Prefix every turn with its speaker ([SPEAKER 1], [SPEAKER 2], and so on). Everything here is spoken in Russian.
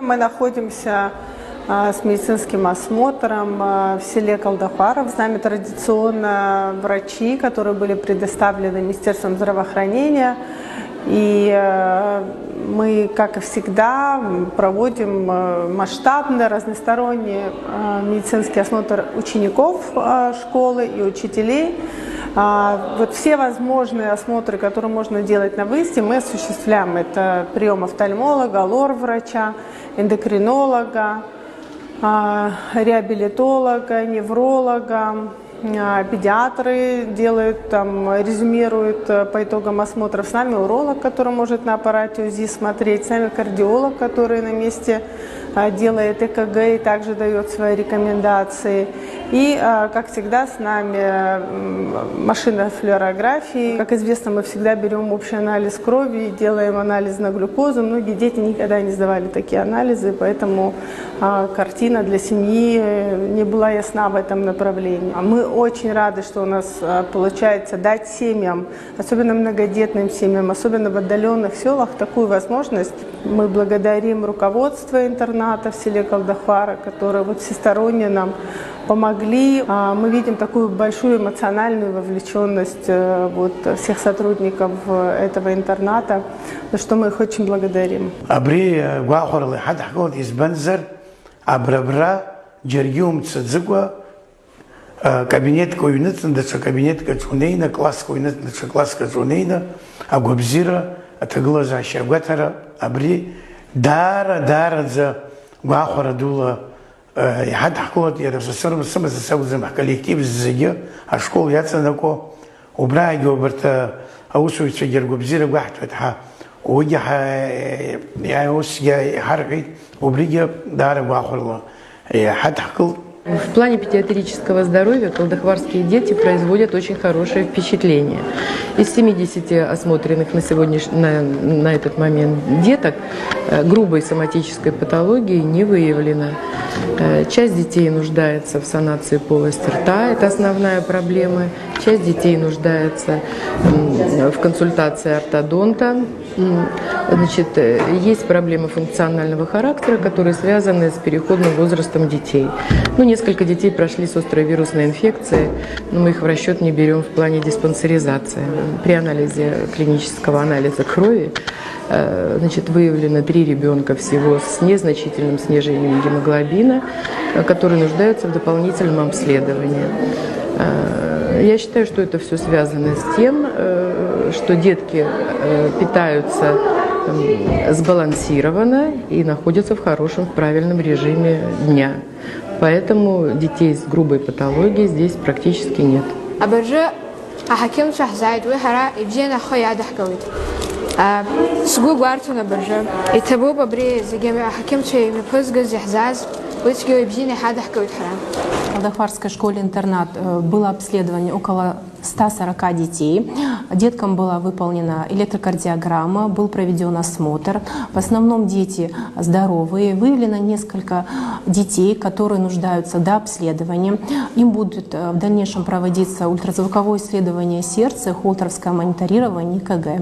[SPEAKER 1] Мы находимся с медицинским осмотром в селе Колдахваров. С нами традиционно врачи, которые были предоставлены Министерством здравоохранения. И мы, как и всегда, проводим масштабный, разносторонний медицинский осмотр учеников школы и учителей. Вот все возможные осмотры, которые можно делать на выезде, мы осуществляем. Это прием офтальмолога, лор-врача, эндокринолога, реабилитолога, невролога. Педиатры делают, резюмируют по итогам осмотров. С нами уролог, который может на аппарате УЗИ смотреть. С нами кардиолог, который на месте делает ЭКГ и также дает свои рекомендации. И, как всегда, с нами машина флюорографии. Как известно, мы всегда берем общий анализ крови, делаем анализ на глюкозу. Многие дети никогда не сдавали такие анализы, поэтому картина для семьи не была ясна в этом направлении. Мы очень рады, что у нас получается дать семьям, особенно многодетным семьям, особенно в отдаленных селах, такую возможность. Мы благодарим руководство интерната в селе Колдахвара, которые всесторонне нам помогли. Мы видим такую большую эмоциональную вовлеченность всех сотрудников этого интерната, за что мы их очень благодарим.
[SPEAKER 2] Кабинет койнет, дача кабинет качунейна, класс койнет, дача класс качунейна, агубзира, атаглаза щагатара, абри, дара за гахора дула, яд хакот, я разосорм сама за саузам коллектив ззия, а школ яцанако, убрай гоберта, аусуйца гергубзира гахт ветха, уйя я ус я харгит, убрига дара гахорла, яд хакол.
[SPEAKER 3] В плане педиатрического здоровья колдахварские дети производят очень хорошее впечатление. Из 70 осмотренных на этот момент деток грубой соматической патологии не выявлено. Часть детей нуждается в санации полости рта, это основная проблема. Часть детей нуждается в консультации ортодонта. Есть проблемы функционального характера, которые связаны с переходным возрастом детей. Несколько детей прошли с острой вирусной инфекцией, но мы их в расчет не берем в плане диспансеризации. При анализе клинического анализа крови выявлено 3 ребенка всего с незначительным снижением гемоглобина, которые нуждаются в дополнительном обследовании. Я считаю, что это все связано с тем, что детки питаются сбалансированно и находятся в хорошем, в правильном режиме дня. Поэтому детей с грубой патологией здесь практически нет.
[SPEAKER 4] В Колдахварской школе-интернат было обследование около 140 детей. Деткам была выполнена электрокардиограмма, был проведен осмотр. В основном дети здоровые. Выявлено несколько детей, которые нуждаются до обследования. Им будет в дальнейшем проводиться ультразвуковое исследование сердца, холтеровское мониторирование ЭКГ.